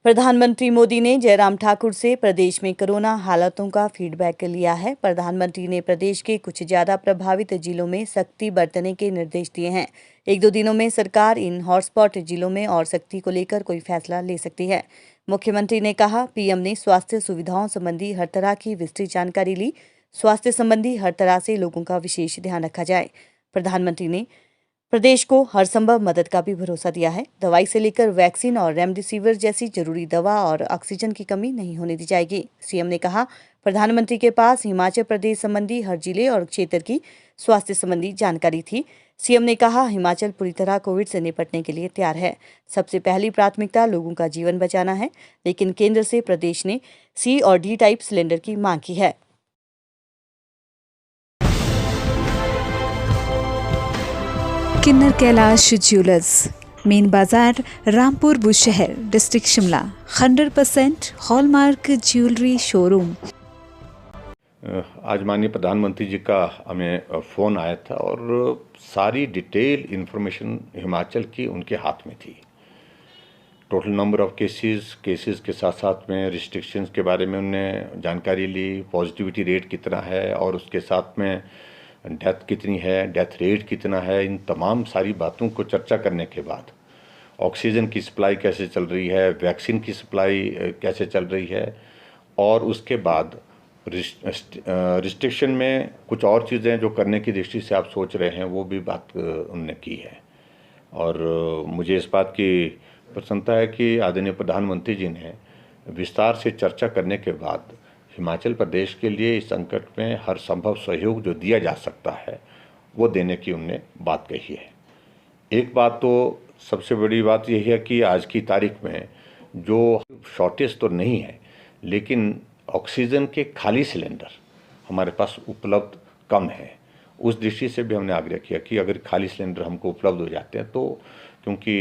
प्रधानमंत्री मोदी ने जयराम ठाकुर से प्रदेश में कोरोना हालातों का फीडबैक लिया है। प्रधानमंत्री ने प्रदेश के कुछ ज्यादा प्रभावित जिलों में सख्ती बरतने के निर्देश दिए हैं। 1-2 दिनों में सरकार इन हॉटस्पॉट जिलों में और सख्ती को लेकर कोई फैसला ले सकती है। मुख्यमंत्री ने कहा, पीएम ने स्वास्थ्य सुविधाओं संबंधी हर तरह की विस्तृत जानकारी ली। स्वास्थ्य संबंधी हर तरह से लोगों का विशेष ध्यान रखा जाए। प्रधानमंत्री ने प्रदेश को हर संभव मदद का भी भरोसा दिया है। दवाई से लेकर वैक्सीन और रेमडेसिविर जैसी जरूरी दवा और ऑक्सीजन की कमी नहीं होने दी जाएगी। सीएम ने कहा, प्रधानमंत्री के पास हिमाचल प्रदेश संबंधी हर जिले और क्षेत्र की स्वास्थ्य संबंधी जानकारी थी। सीएम ने कहा, हिमाचल पूरी तरह कोविड से निपटने के लिए तैयार है। सबसे पहली प्राथमिकता लोगों का जीवन बचाना है, लेकिन केंद्र से प्रदेश ने C और D टाइप सिलेंडर की मांग की है। किन्नर Kailash jewellers, main Bazaar, Rampur Bushahr, district Shimla. 100% hallmark jewellery showroom. आज माननीय प्रधानमंत्री जी का हमें फ़ोन आया था और सारी डिटेल इन्फॉर्मेशन हिमाचल की उनके हाथ में थी। टोटल नंबर ऑफ़ केसेस के साथ साथ में रिस्ट्रिक्शंस के बारे में उन्होंने जानकारी ली, पॉजिटिविटी रेट कितना है और उसके साथ में डेथ कितनी है, डेथ रेट कितना है। इन तमाम सारी बातों को चर्चा करने के बाद ऑक्सीजन की सप्लाई कैसे चल रही है, वैक्सीन की सप्लाई कैसे चल रही है और उसके बाद रिस्ट्रिक्शन में कुछ और चीज़ें जो करने की दृष्टि से आप सोच रहे हैं वो भी बात उन्होंने की है। और मुझे इस बात की प्रसन्नता है कि आदरणीय प्रधानमंत्री जी ने विस्तार से चर्चा करने के बाद हिमाचल प्रदेश के लिए इस संकट में हर संभव सहयोग जो दिया जा सकता है वो देने की उन्होंने बात कही है। एक बात तो सबसे बड़ी बात यही है कि आज की तारीख में जो शॉर्टेज तो नहीं है, लेकिन ऑक्सीजन के खाली सिलेंडर हमारे पास उपलब्ध कम है। उस दृष्टि से भी हमने आग्रह किया कि अगर खाली सिलेंडर हमको उपलब्ध हो जाते हैं तो, क्योंकि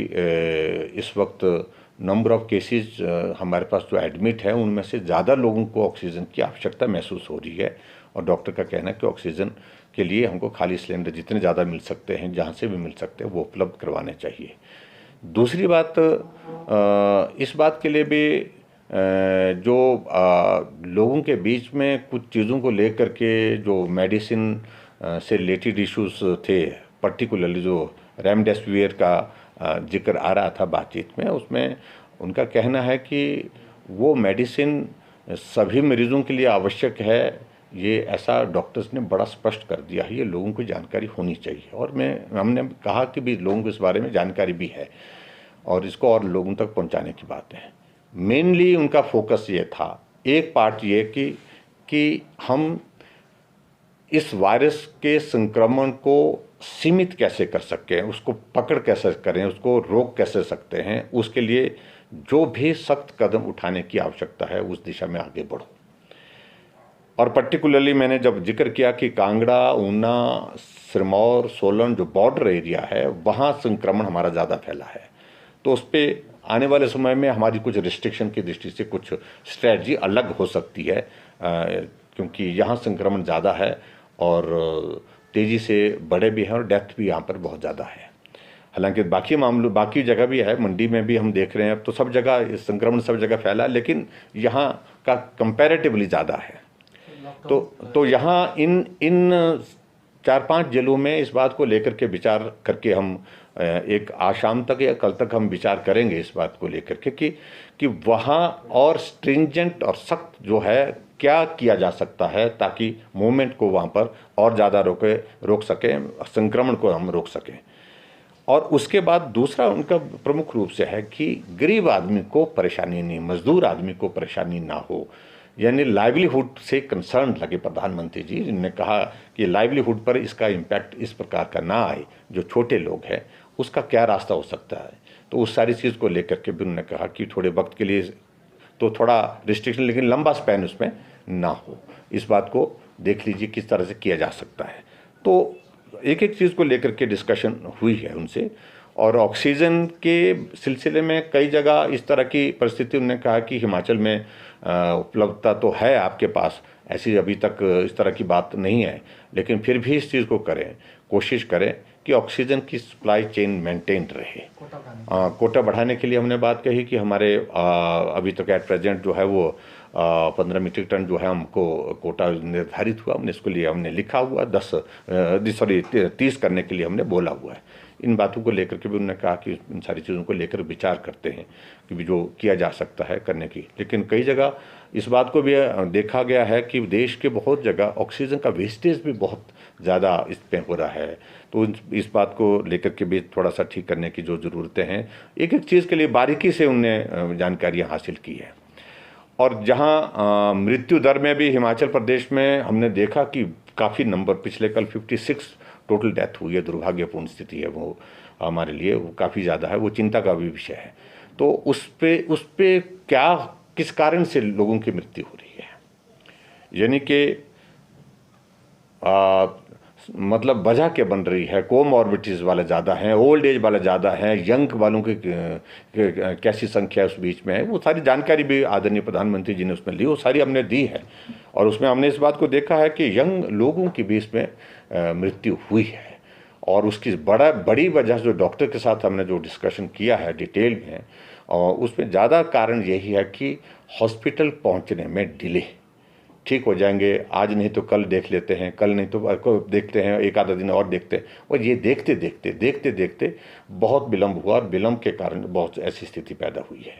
इस वक्त नंबर ऑफ़ केसेस हमारे पास जो एडमिट है उनमें से ज़्यादा लोगों को ऑक्सीजन की आवश्यकता महसूस हो रही है और डॉक्टर का कहना है कि ऑक्सीजन के लिए हमको खाली सिलेंडर जितने ज़्यादा मिल सकते हैं, जहाँ से भी मिल सकते हैं, वो उपलब्ध करवाने चाहिए। दूसरी बात, इस बात के लिए भी जो लोगों के बीच में कुछ चीज़ों को लेकर के जो मेडिसिन से रिलेटेड इश्यूज थे, पर्टिकुलरली जो रेमडेसिविर का जिक्र आ रहा था बातचीत में, उसमें उनका कहना है कि वो मेडिसिन सभी मरीजों के लिए आवश्यक है। ये ऐसा डॉक्टर्स ने बड़ा स्पष्ट कर दिया है, ये लोगों को जानकारी होनी चाहिए। और हमने कहा कि भी लोगों को इस बारे में जानकारी भी है और इसको और लोगों तक पहुंचाने की बात है। मेनली उनका फोकस ये था, एक पार्ट ये कि हम इस वायरस के संक्रमण को सीमित कैसे कर सकें, उसको पकड़ कैसे करें, उसको रोक कैसे सकते हैं, उसके लिए जो भी सख्त कदम उठाने की आवश्यकता है उस दिशा में आगे बढ़ो। और पर्टिकुलरली मैंने जब जिक्र किया कि कांगड़ा, ऊना, सिरमौर, सोलन जो बॉर्डर एरिया है वहाँ संक्रमण हमारा ज़्यादा फैला है, तो उस पर आने वाले समय में हमारी कुछ रिस्ट्रिक्शन की दृष्टि से कुछ स्ट्रैटेजी अलग हो सकती है, क्योंकि यहाँ संक्रमण ज़्यादा है और तेज़ी से बढ़े भी हैं और डेथ भी यहाँ पर बहुत ज़्यादा है। हालांकि बाकी जगह भी है, मंडी में भी हम देख रहे हैं, अब तो सब जगह संक्रमण सब जगह फैला है, लेकिन यहाँ का कंपैरेटिवली ज़्यादा है। तो यहाँ इन 4-5 जिलों में इस बात को लेकर के विचार करके हम एक आज शाम तक या कल तक हम विचार करेंगे इस बात को लेकर के कि वहाँ और स्ट्रिंजेंट और सख्त जो है क्या किया जा सकता है ताकि मूवमेंट को वहाँ पर और ज़्यादा रोक सकें, संक्रमण को हम रोक सकें। और उसके बाद दूसरा उनका प्रमुख रूप से है कि गरीब आदमी को परेशानी नहीं, मजदूर आदमी को परेशानी ना हो, यानी लाइवलीहुड से कंसर्न लगे प्रधानमंत्री जी। जिन्होंने कहा कि लाइवलीहुड पर इसका इम्पैक्ट इस प्रकार का ना आए, जो छोटे लोग हैं उसका क्या रास्ता हो सकता है, तो उस सारी चीज़ को लेकर के भी उन्होंने कहा कि थोड़े वक्त के लिए तो थोड़ा रिस्ट्रिक्शन, लेकिन लंबा स्पैन उसमें ना हो। इस बात को देख लीजिए किस तरह से किया जा सकता है। तो एक एक चीज़ को लेकर के डिस्कशन हुई है उनसे। और ऑक्सीजन के सिलसिले में कई जगह इस तरह की परिस्थिति उन्होंने कहा कि हिमाचल में उपलब्धता तो है आपके पास, ऐसी अभी तक इस तरह की बात नहीं है, लेकिन फिर भी इस चीज़ को करें, कोशिश करें कि ऑक्सीजन की सप्लाई चेन मेंटेन रहे। कोटा बढ़ाने के लिए हमने बात कही कि हमारे अभी तक एट प्रेजेंट जो है वो 15 मीट्रिक टन जो है हमको कोटा निर्धारित हुआ, हमने इसके लिए हमने लिखा हुआ 30 करने के लिए हमने बोला हुआ है। इन बातों को लेकर के भी उन्होंने कहा कि इन सारी चीज़ों को लेकर विचार करते हैं कि भी जो किया जा सकता है करने की। लेकिन कई जगह इस बात को भी देखा गया है कि देश के बहुत जगह ऑक्सीजन का वेस्टेज भी बहुत ज़्यादा इस पे हो रहा है, तो इस बात को लेकर के भी थोड़ा सा ठीक करने की जो ज़रूरतें हैं, एक एक चीज़ के लिए बारीकी से उनने जानकारियाँ हासिल की है। और जहाँ मृत्यु दर में भी हिमाचल प्रदेश में हमने देखा कि काफ़ी नंबर, पिछले कल 56 टोटल डेथ हुई है, दुर्भाग्यपूर्ण स्थिति है वो हमारे लिए, वो काफ़ी ज़्यादा है, वो चिंता का भी विषय है। तो उस पे क्या, किस कारण से लोगों की मृत्यु हो रही है, यानी कि मतलब वजह क्या बन रही है, कोमॉर्बिडिटीज़ वाले ज़्यादा हैं, ओल्ड एज वाले ज़्यादा हैं, यंग वालों की कैसी संख्या उस बीच में है, वो सारी जानकारी भी आदरणीय प्रधानमंत्री जी ने उसमें ली, वो सारी हमने दी है। और उसमें हमने इस बात को देखा है कि यंग लोगों के बीच में मृत्यु हुई है, और उसकी बड़ी वजह जो डॉक्टर के साथ हमने जो डिस्कशन किया है डिटेल में, और उसमें ज़्यादा कारण यही है कि हॉस्पिटल पहुंचने में डिले। ठीक हो जाएंगे, आज नहीं तो कल देख लेते हैं, कल नहीं तो देखते हैं, एक आधा दिन और देखते हैं, और ये देखते देखते बहुत विलम्ब हुआ, और विलम्ब के कारण बहुत ऐसी स्थिति पैदा हुई है।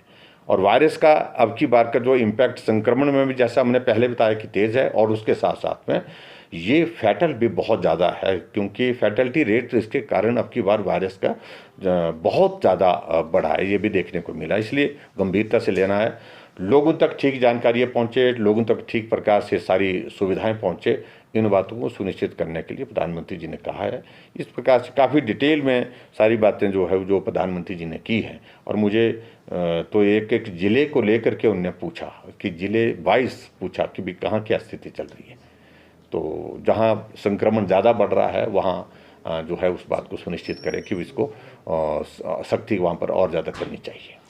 और वायरस का अब की बार का जो इम्पैक्ट संक्रमण में भी, जैसा हमने पहले बताया कि तेज़ है, और उसके साथ साथ में ये फैटल भी बहुत ज़्यादा है, क्योंकि फैटलिटी रेट इसके कारण अब की बार वायरस का बहुत ज़्यादा बढ़ा है, ये भी देखने को मिला। इसलिए गंभीरता से लेना है, लोगों तक ठीक जानकारियाँ पहुँचे, लोगों तक ठीक प्रकार से सारी सुविधाएं पहुँचे, इन बातों को सुनिश्चित करने के लिए प्रधानमंत्री जी ने कहा है। इस प्रकार से काफ़ी डिटेल में सारी बातें जो है जो प्रधानमंत्री जी ने की हैं। और मुझे तो एक एक ज़िले को लेकर के उनने पूछा कि ज़िले वाइज पूछा कि भी कहाँ क्या स्थिति चल रही है, तो जहाँ संक्रमण ज़्यादा बढ़ रहा है वहाँ जो है उस बात को सुनिश्चित करें कि इसको सख्ती वहाँ पर और ज़्यादा करनी चाहिए।